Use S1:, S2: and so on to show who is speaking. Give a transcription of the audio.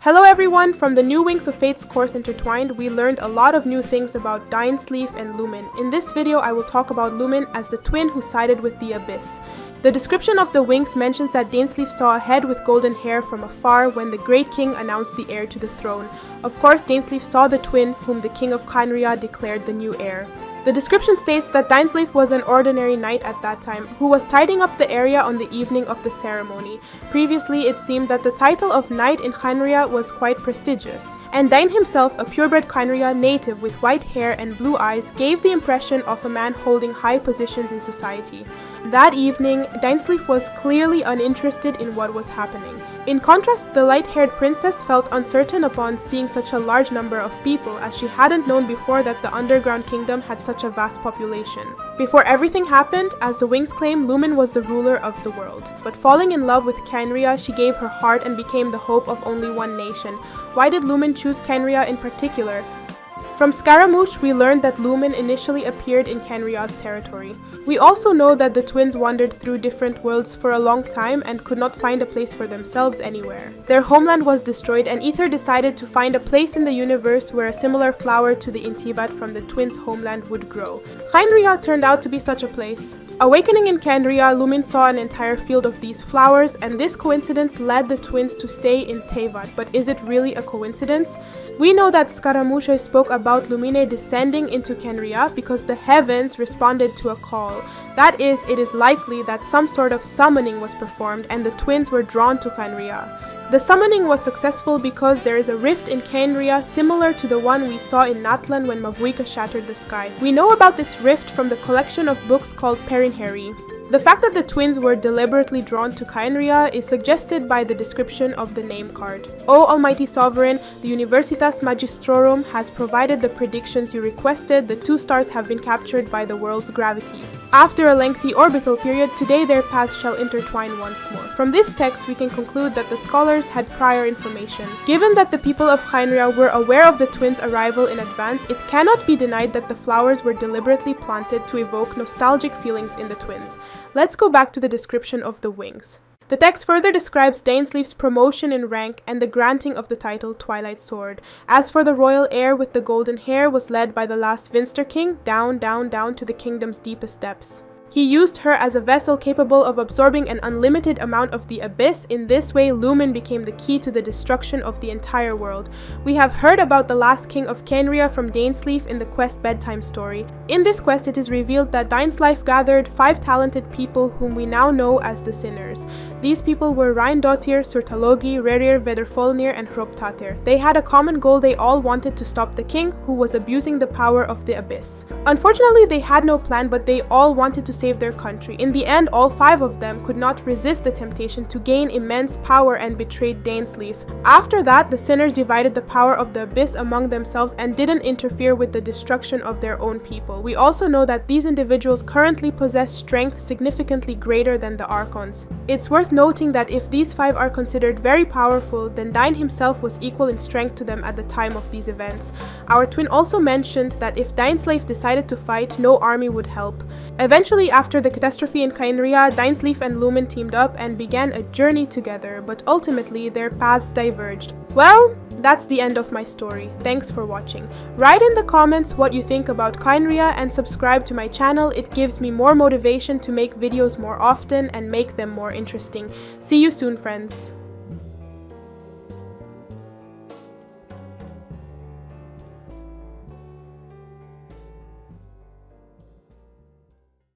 S1: Hello everyone! From the New Wings of Fate's course Intertwined, we learned a lot of new things about Dainsleif and Lumin. In this video, I will talk about Lumin as the twin who sided with the Abyss. The description of the Wings mentions that Dainsleif saw a head with golden hair from afar when the Great King announced the heir to the throne. Of course, Dainsleif saw the twin whom the King of Khaenri'ah declared the new heir. The description states that Dainsleif was an ordinary knight at that time, who was tidying up the area on the evening of the ceremony. Previously, it seemed that the title of knight in Khaenri'ah was quite prestigious, and Dain himself, a purebred Khaenri'ah native with white hair and blue eyes, gave the impression of a man holding high positions in society. That evening, Dainsleif was clearly uninterested in what was happening. In contrast, the light-haired princess felt uncertain upon seeing such a large number of people, as she hadn't known before that the underground kingdom had such a vast population. Before everything happened, as the Wings claim, Lumin was the ruler of the world. But falling in love with Khaenri'ah, she gave her heart and became the hope of only one nation. Why did Lumin choose Khaenri'ah in particular? From Scaramouche, we learned that Lumin initially appeared in Khaenri'ah's territory. We also know that the twins wandered through different worlds for a long time and could not find a place for themselves anywhere. Their homeland was destroyed, and Aether decided to find a place in the universe where a similar flower to the Intibat from the twins' homeland would grow. Khaenri'ah turned out to be such a place. Awakening in Khaenri'ah, Lumin saw an entire field of these flowers, and this coincidence led the twins to stay in Teyvat. But is it really a coincidence? We know that Scaramouche spoke about Lumine descending into Khaenri'ah because the heavens responded to a call. That is, it is likely that some sort of summoning was performed and the twins were drawn to Khaenri'ah. The summoning was successful because there is a rift in Khaenri'ah similar to the one we saw in Natlan when Mavuika shattered the sky. We know about this rift from the collection of books called Perinheri. The fact that the twins were deliberately drawn to Khaenri'ah is suggested by the description of the name card. O Almighty Sovereign, the Universitas Magistrorum has provided the predictions you requested. The two stars have been captured by the world's gravity. After a lengthy orbital period, today their paths shall intertwine once more. From this text, we can conclude that the scholars had prior information. Given that the people of Khaenri'ah were aware of the twins' arrival in advance, it cannot be denied that the flowers were deliberately planted to evoke nostalgic feelings in the twins. Let's go back to the description of the Wings. The text further describes Dainsleif's promotion in rank and the granting of the title Twilight Sword. As for the royal heir with the golden hair was led by the last Vinster King down to the kingdom's deepest depths. He used her as a vessel capable of absorbing an unlimited amount of the Abyss. In this way, Lumin became the key to the destruction of the entire world. We have heard about the last king of Khaenri'ah from Dainsleif in the quest Bedtime Story. In this quest, it is revealed that Dainsleif gathered 5 talented people whom we now know as the Sinners. These people were Reindotir, Surtalogi, Rerir, Vederfolnir, and Hroptatir. They had a common goal. They all wanted to stop the king, who was abusing the power of the Abyss. Unfortunately, they had no plan, but they all wanted to save their country. In the end, all 5 of them could not resist the temptation to gain immense power and betrayed Dainsleif. After that, the Sinners divided the power of the Abyss among themselves and didn't interfere with the destruction of their own people. We also know that these individuals currently possess strength significantly greater than the Archons. It's worth noting that if these 5 are considered very powerful, then Dain himself was equal in strength to them at the time of these events. Our twin also mentioned that if Dainsleif decided to fight, no army would help. Eventually, after the catastrophe in Khaenri'ah, Dainsleif and Lumin teamed up and began a journey together, but ultimately their paths diverged. Well, that's the end of my story. Thanks for watching. Write in the comments what you think about Khaenri'ah and subscribe to my channel. It gives me more motivation to make videos more often and make them more interesting. See you soon, friends.